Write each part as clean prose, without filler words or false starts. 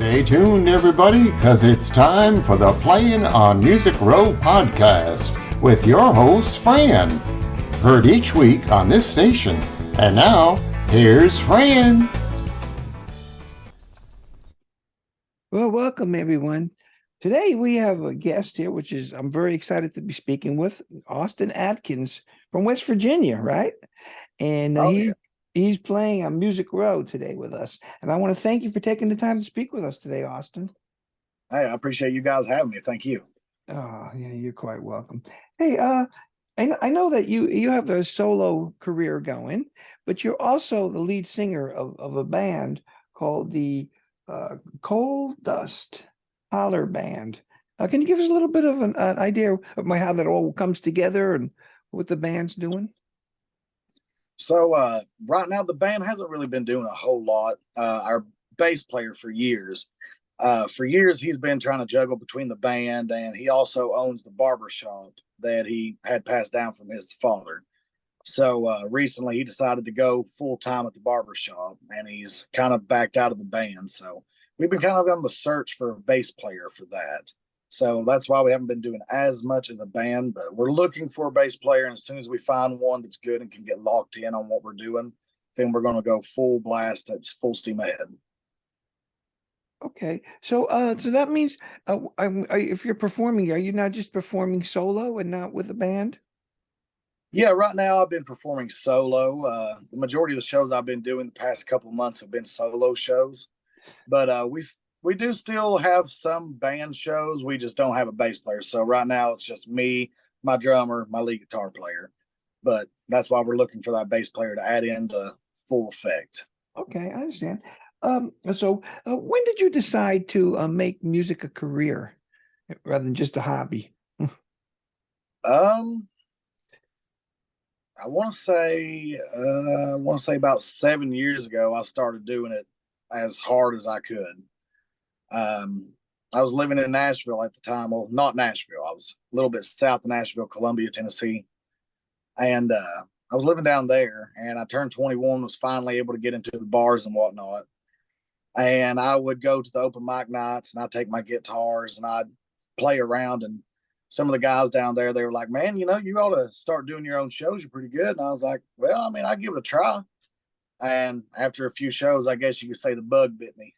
Stay tuned, everybody, because it's time for the Playin on Music Row podcast with your host, Fran. Heard each week on this station. And now, here's Fran. Well, welcome, everyone. Today we have a guest here, which is I'm very excited to be speaking with Austin Adkins from West Virginia, right? And Oh, yeah. he's playing on Music Row today with us. And I want to thank you for taking the time to speak with us today, Austin. Hey, I appreciate you guys having me. Thank you. Oh, yeah, you're quite welcome. Hey, I know that you have a solo career going, but you're also the lead singer of a band called the Coal Dust Holler Band. Can you give us a little bit of an idea of how that all comes together and what the band's doing? So right now the band hasn't really been doing a whole lot. Our bass player for years he's been trying to juggle between the band, and he also owns the barber shop that he had passed down from his father. So recently he decided to go full time at the barber shop, and he's kind of backed out of the band. So we've been kind of on the search for a bass player for that. So that's why we haven't been doing as much as a band, but we're looking for a bass player. And as soon as we find one that's good and can get locked in on what we're doing, then we're going to go full blast at full steam ahead. Okay, so that means if you're performing, are you not just performing solo and not with a band? Yeah, right now I've been performing solo. The majority of the shows I've been doing the past couple of months have been solo shows, but we do still have some band shows. We just don't have a bass player. So right now it's just me, my drummer, my lead guitar player. But that's why we're looking for that bass player to add into full effect. Okay, I understand. So when did you decide to make music a career rather than just a hobby? Um, I want to say about 7 years ago I started doing it as hard as I could. Um, I was living in Nashville at the time. Well, not Nashville. I was a little bit south of Nashville, Columbia, Tennessee, and I was living down there. And I turned 21, was finally able to get into the bars and whatnot. And I would go to the open mic nights, and I'd take my guitars and I'd play around. And some of the guys down there, they were like, "Man, you ought to start doing your own shows. You're pretty good." And I was like, "Well, I mean, I give it a try." And after a few shows, I guess you could say the bug bit me.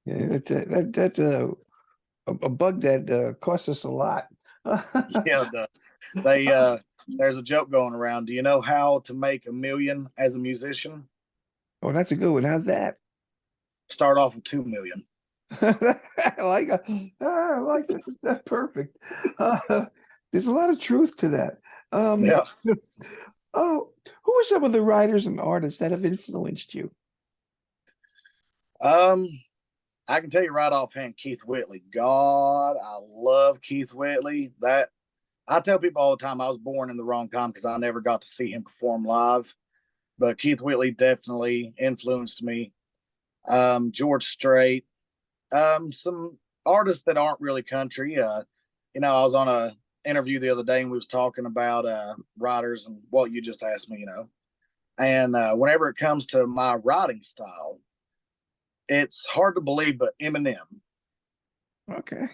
Yeah, that's a bug that costs us a lot. Yeah, they there's a joke going around. Do you know how to make a million as a musician? Oh, that's a good one. How's that? Start off with 2 million. I like that. That's perfect. There's a lot of truth to that. Yeah. Oh, who are some of the writers and artists that have influenced you? Um, I can tell you right offhand, Keith Whitley. God, I love Keith Whitley. That I tell people all the time I was born in the wrong time because I never got to see him perform live. But Keith Whitley definitely influenced me. George Strait, some artists that aren't really country. I was on a interview the other day and we was talking about writers and what you just asked me, And whenever it comes to my writing style, it's hard to believe, but Eminem, Okay.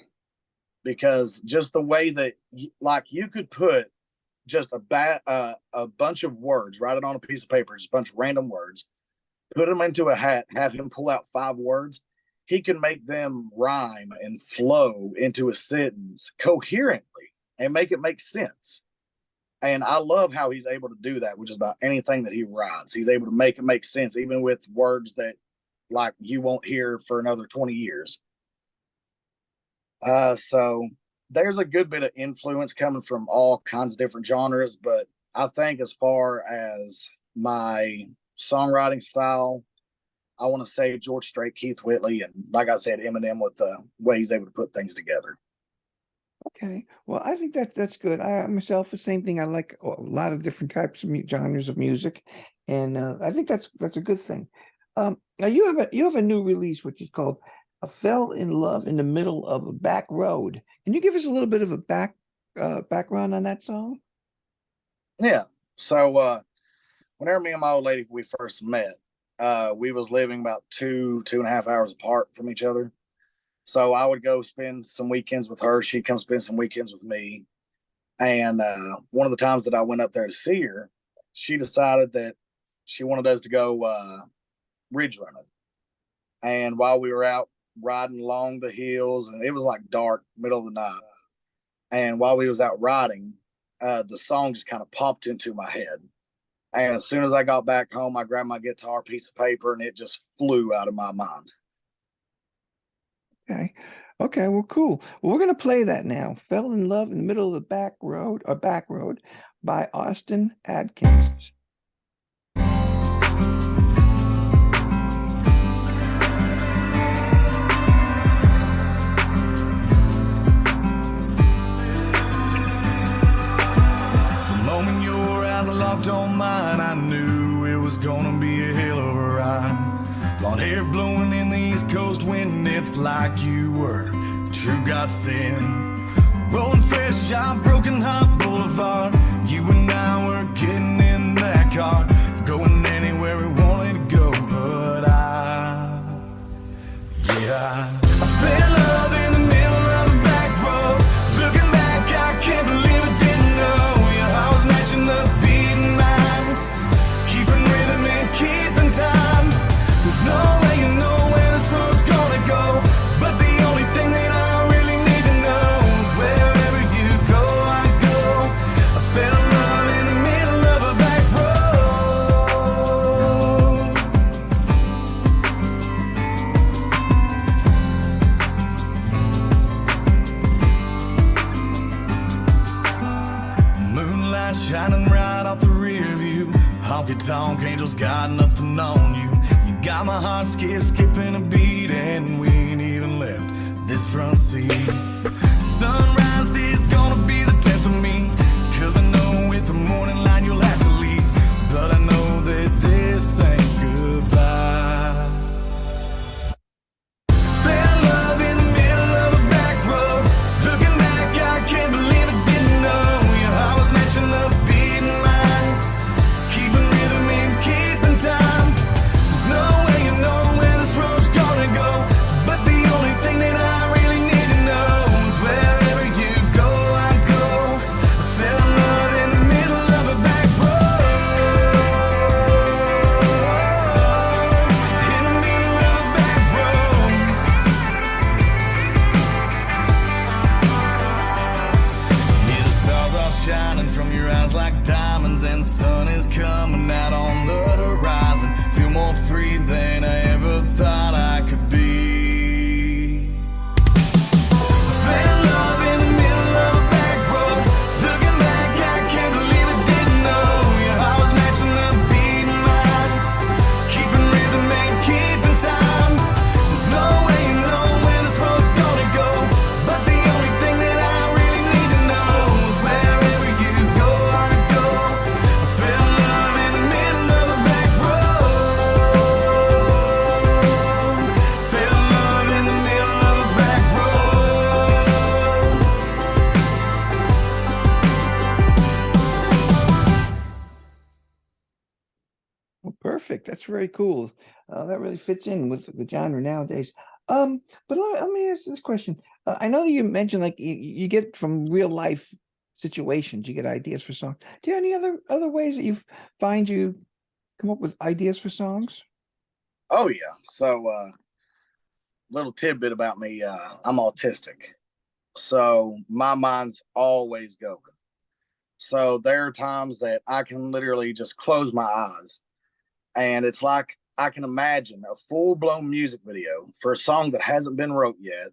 because just the way that like you could put just a bunch of words, write it on a piece of paper, just a bunch of random words, put them into a hat, have him pull out 5 words. He can make them rhyme and flow into a sentence coherently and make it make sense. And I love how he's able to do that, which is about anything that he writes. He's able to make it make sense, even with words that like you won't hear for another 20 years. So there's a good bit of influence coming from all kinds of different genres, but I think as far as my songwriting style, I want to say George Strait, Keith Whitley, and like I said, Eminem with the way he's able to put things together. Okay. Well, I think that's good. I myself, the same thing. I like a lot of different types of genres of music, and I think that's a good thing. Now you have a new release which is called "I Fell in Love in the Middle of a Back Road." Can you give us a little bit of a background on that song? Yeah. So whenever me and my old lady we first met, We was living about 2.5 hours apart from each other. So I would go spend some weekends with her. She'd come spend some weekends with me. And one of the times that I went up there to see her, she decided that she wanted us to go ridge running. And while we were out riding along the hills, and it was like dark, middle of the night. And while we was out riding, the song just kind of popped into my head. And as soon as I got back home, I grabbed my guitar, piece of paper, and it just flew out of my mind. Okay. Okay, well, cool. Well, we're gonna play that now. Fell in Love in the Middle of the Back Road by Austin Adkins. Locked on mine, I knew it was gonna be a hell of a ride. Blonde hair blowing in the East Coast wind, it's like you were true godsend. Rolling fresh out Broken Heart Boulevard, you and I were getting in that car, going anywhere we wanted to go. But I fell in love in the middle of the back road. Looking back, I can't believe I didn't know you. I was matching the keeping time. There's no way you know where this road's gonna go, but the only thing that I really need to know is wherever you go, I go. I fell in love in the middle of a back road. Moonlight shining right off the rear view. Honky tonk angels got nothing on you. You got my heart scared, skipping a beat, and we ain't even left this front seat. Sunrise is gonna be the death of me, 'cause I know with the morning light you'll have to leave. But I know that this ain't goodbye. Fell in love in the middle of a back road. Looking back, I can't believe I didn't know you. I was matching the beat in line, keeping rhythm and keeping time. There's no way you know where this road's gonna go, but the only thing that I really need to know is wherever you go, I go. I fell in love in the middle of a back road. In the middle of a back road. Yeah, the stars are shining from your eyes like diamonds, and the sun is coming out on the horizon. Feel more free than I ever thought I could be. Fell in love in the middle of a back road. Looking back, I can't believe I didn't know you. I was matching the beat in line, keeping rhythm and keeping time. There's no way you know where this road's gonna go, but the only thing that I really need to know is wherever you go, I go. I fell in love in the middle of a back road. Fell in love in the middle of a back road. Well, perfect. That's very cool. That really fits in with the genre nowadays. But let me ask this question. I know you mentioned like you get from real life situations, you get ideas for songs. Do you have any other ways that you find you come up with ideas for songs? Oh yeah. So little tidbit about me, I'm autistic. So my mind's always going. So there are times that I can literally just close my eyes, and it's like I can imagine a full-blown music video for a song that hasn't been wrote yet,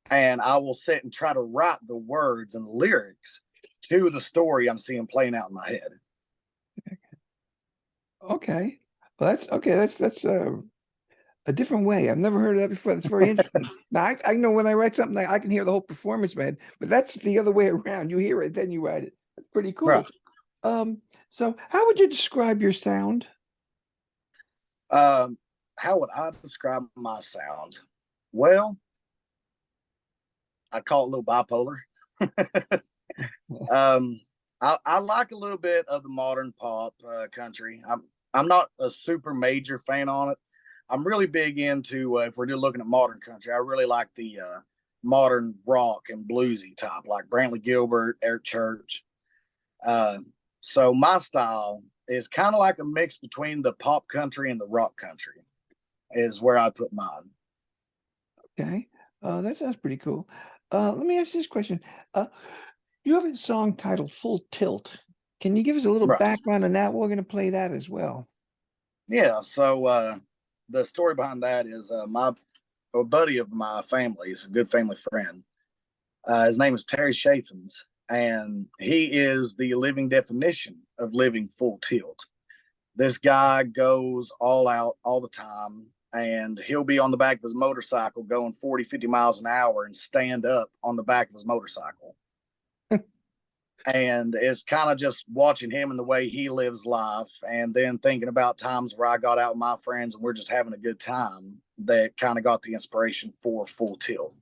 and I will sit and try to write the words and lyrics to the story I'm seeing playing out in my head. Okay. Well, that's okay. That's a different way. I've never heard of that before. That's very interesting. Now I know when I write something, I can hear the whole performance, man. But that's the other way around. You hear it, then you write it. That's pretty cool. Right. So how would you describe your sound? How would I describe my sound? Well, I call it a little bipolar. I like a little bit of the modern pop country. I'm not a super major fan on it. I'm really big into if we're looking at modern country. I really like the modern rock and bluesy type, like Brantley Gilbert, Eric Church. Uh, so my style is kind of like a mix between the pop country and the rock country, is where I put mine. Okay. That sounds pretty cool. Let me ask you this question. You have a song titled Full Tilt. Can you give us a little Right. background on that? We're going to play that as well. Yeah. So the story behind that is a buddy of my family. He's a good family friend. His name is Terry Chaffins, and he is the living definition of living full tilt. This guy goes all out all the time, and he'll be on the back of his motorcycle going 40, 50 miles an hour and stand up on the back of his motorcycle. And it's kind of just watching him and the way he lives life, and then thinking about times where I got out with my friends and we're just having a good time, that kind of got the inspiration for Full Tilt.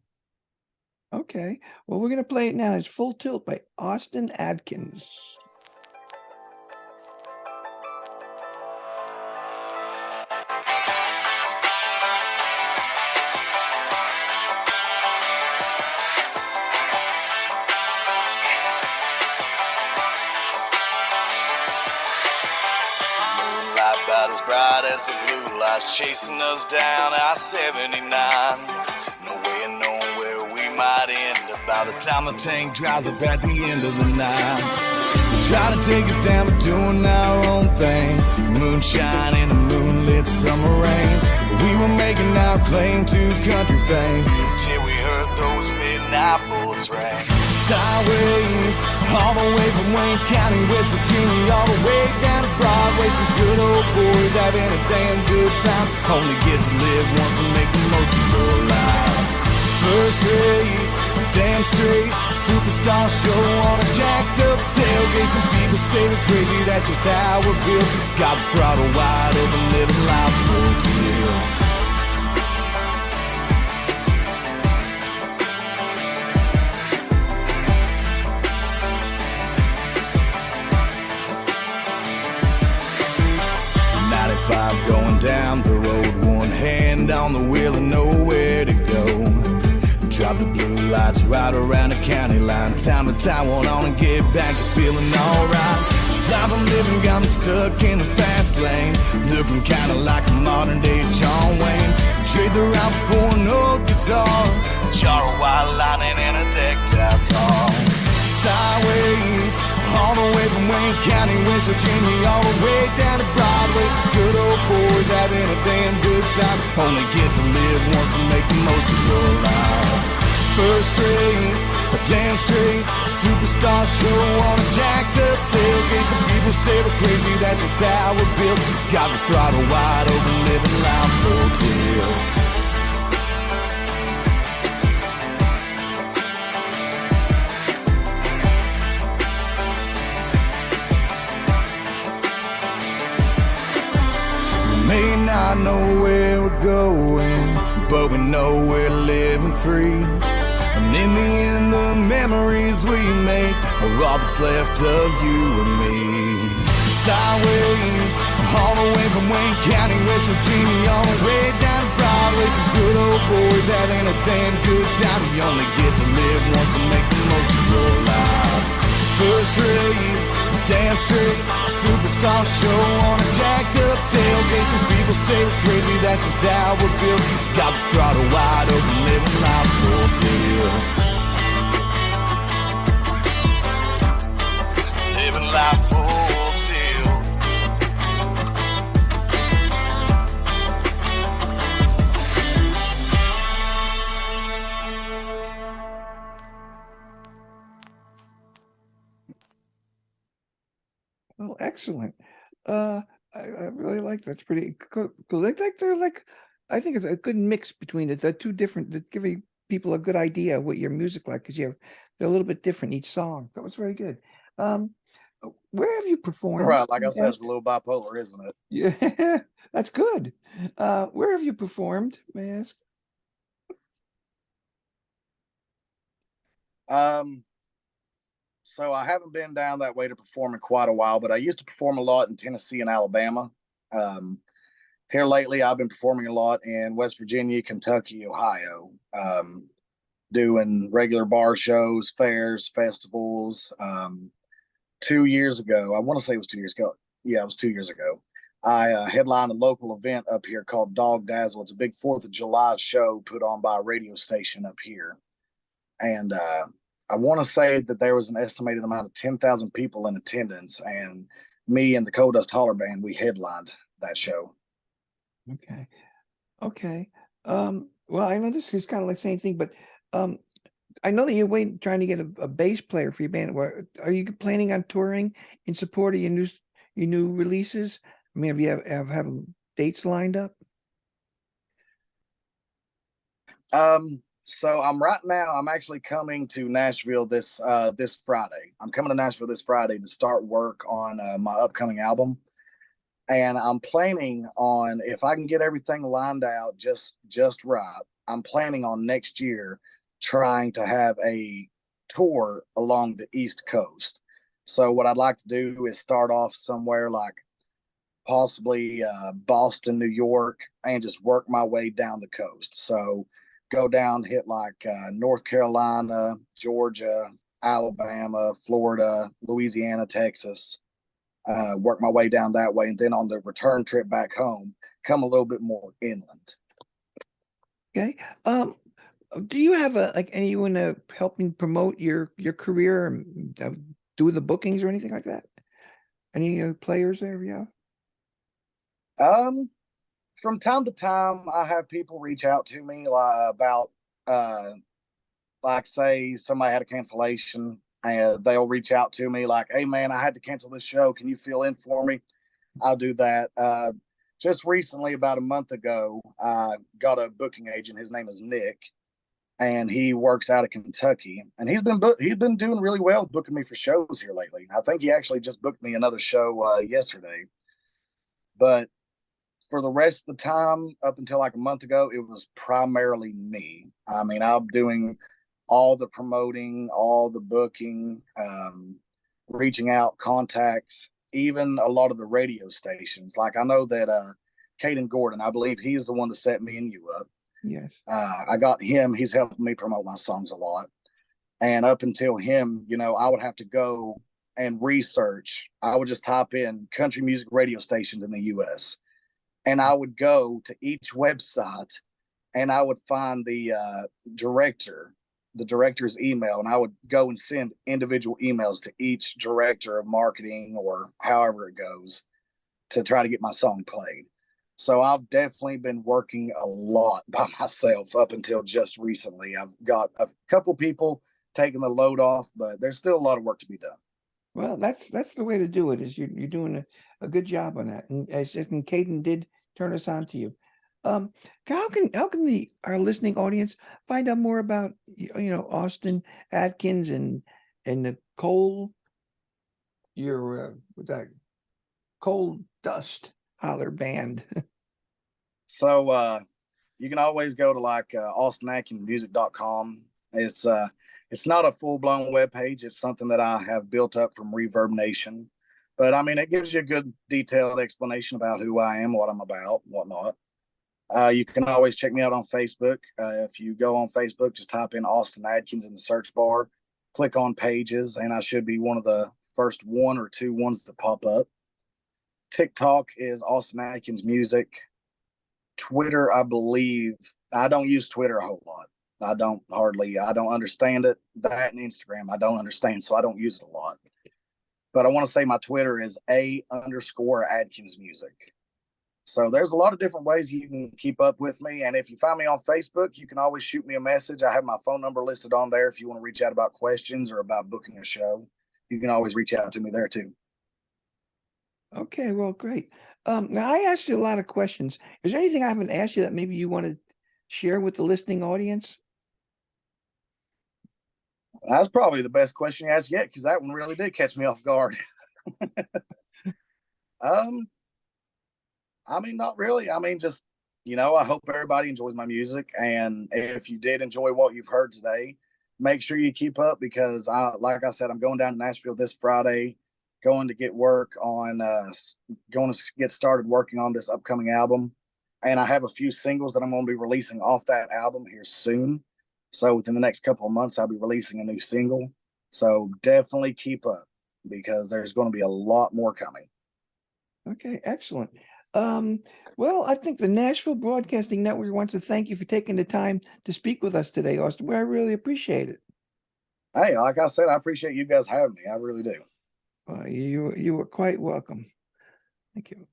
Okay. Well, we're going to play it now. It's Full Tilt by Austin Adkins. Moonlight about as bright as the blue lights chasing us down I-79. No way of knowing where we might end up by the time the tank dries up at the end of the night. They try to take us down, but doing our own thing. Moonshine in a moonlit summer rain. But we were making our claim to country fame till we heard those midnight bullets ring. Sideways, all the way from Wayne County, West Virginia, all the way down to Broadway. Some good old boys having a damn good time. Only get to live once and make the most of your life. First rate, damn straight, superstar show on a jacked up tailgate. Some people say we're crazy, that's just how we're built. Got the throttle wide open, living life full tilt. Going down the road, one hand on the wheel and nowhere to go. Drop the blue lights right around the county line. Time to tie one on and get back to feeling alright. This life I'm living got me stuck in the fast lane, looking kinda like a modern day John Wayne. Trade the route for an old guitar, jar of white lightning and a decked out car. Sideways, all the way from Wayne County, West Virginia, all the way down to Broadway. Some good old boys having a damn good time. Only get to live once and make the most of your life. First straight, a damn straight superstar show on a jacked up tailgate. Some people say we're crazy, that's just how we're built. Got the throttle wide open, living life full tilt. May not know where we're going, but we know we're living free. And in the end, the memories we make are all that's left of you and me. Sideways, all the way from Wayne County, West Virginia, all the way down to Broadway. Some good old boys having a damn good time. You only get to live once and make the most of your life. First rate, damn straight, superstar show on a jacked up tailgate. Some people say we're crazy, that's just how we're built. Got the throttle wide open, living life full tilt. Living life full tilt. Oh, excellent. I really like that. That's pretty cool. They're like, I think it's a good mix between the two different, that giving people a good idea of what your music like, because they're a little bit different each song. That was very good. Where have you performed? Right, like I said, it's a little bipolar, isn't it? Yeah, that's good. Where have you performed, may I ask? So I haven't been down that way to perform in quite a while, but I used to perform a lot in Tennessee and Alabama. Here lately, I've been performing a lot in West Virginia, Kentucky, Ohio, doing regular bar shows, fairs, festivals. 2 years ago, I want to say it was 2 years ago. Yeah, it was 2 years ago. I headlined a local event up here called Dog Dazzle. It's a big 4th of July show put on by a radio station up here. And I want to say that there was an estimated amount of 10,000 people in attendance. And me and the Coal Dust Holler Band, we headlined that show. Okay. Okay. Well, I know this is kind of like the same thing, but I know that you're trying to get a bass player for your band. Are you planning on touring in support of your new releases? I mean, have dates lined up? So I'm actually coming to Nashville this Friday. I'm coming to Nashville this Friday to start work on my upcoming album. And I'm planning on, if I can get everything lined out just right, I'm planning on next year trying to have a tour along the East Coast. So what I'd like to do is start off somewhere like possibly Boston, New York, and just work my way down the coast. So go down, hit like North Carolina, Georgia, Alabama, Florida, Louisiana, Texas. Work my way down that way, and then on the return trip back home, come a little bit more inland. Okay. Do you have anyone helping promote your career and do the bookings or anything like that? Any players there? Yeah. From time to time, I have people reach out to me about like say somebody had a cancellation. And they'll reach out to me like, hey, man, I had to cancel this show. Can you fill in for me? I'll do that. Just recently, about a month ago, I got a booking agent. His name is Nick, and he works out of Kentucky. And he's been doing really well booking me for shows here lately. I think he actually just booked me another show yesterday. But for the rest of the time, up until like a month ago, it was primarily me. I mean, I'm doing all the promoting, all the booking, reaching out, contacts, even a lot of the radio stations. Like I know that Caden Gordon, I believe he's the one that set me and you up. Yes. I got him. He's helping me promote my songs a lot. And up until him, I would have to go and research. I would just type in country music radio stations in the U.S. And I would go to each website and I would find the director's email, and I would go and send individual emails to each director of marketing or however it goes to try to get my song played. So I've definitely been working a lot by myself up until just recently. I've got a couple people taking the load off, but there's still a lot of work to be done. Well, that's the way to do it. Is you're doing a good job on that, and Caden did turn us on to you. How can our listening audience find out more about Austin Adkins and the Coal with that Coal Dust Holler Band? So you can always go to like austinatkinsmusic.com. It's not a full-blown web page. It's something that I have built up from Reverb Nation. But I mean, it gives you a good detailed explanation about who I am, what I'm about, whatnot. You can always check me out on Facebook. If you go on Facebook, just type in Austin Adkins in the search bar, click on pages, and I should be one of the first 1 or 2 ones that pop up. TikTok is Austin Adkins Music. Twitter, I believe, I don't use Twitter a whole lot. I don't understand it. That and Instagram, I don't understand, so I don't use it a lot. But I want to say my Twitter is _Adkins Music. So there's a lot of different ways you can keep up with me. And if you find me on Facebook, you can always shoot me a message. I have my phone number listed on there. If you want to reach out about questions or about booking a show, you can always reach out to me there too. Okay, well, great. Now I asked you a lot of questions. Is there anything I haven't asked you that maybe you want to share with the listening audience? That's probably the best question you asked yet, because that one really did catch me off guard. I mean, not really. I mean, just, I hope everybody enjoys my music. And if you did enjoy what you've heard today, make sure you keep up, because like I said, I'm going down to Nashville this Friday, going to get work on going to get started working on this upcoming album, and I have a few singles that I'm going to be releasing off that album here soon. So within the next couple of months, I'll be releasing a new single. So definitely keep up because there's going to be a lot more coming. Okay, excellent. Well, I think the Nashville Broadcasting Network wants to thank you for taking the time to speak with us today, Austin. Well, I really appreciate it. Hey, like I said, I appreciate you guys having me. I really do. You were quite welcome. Thank you.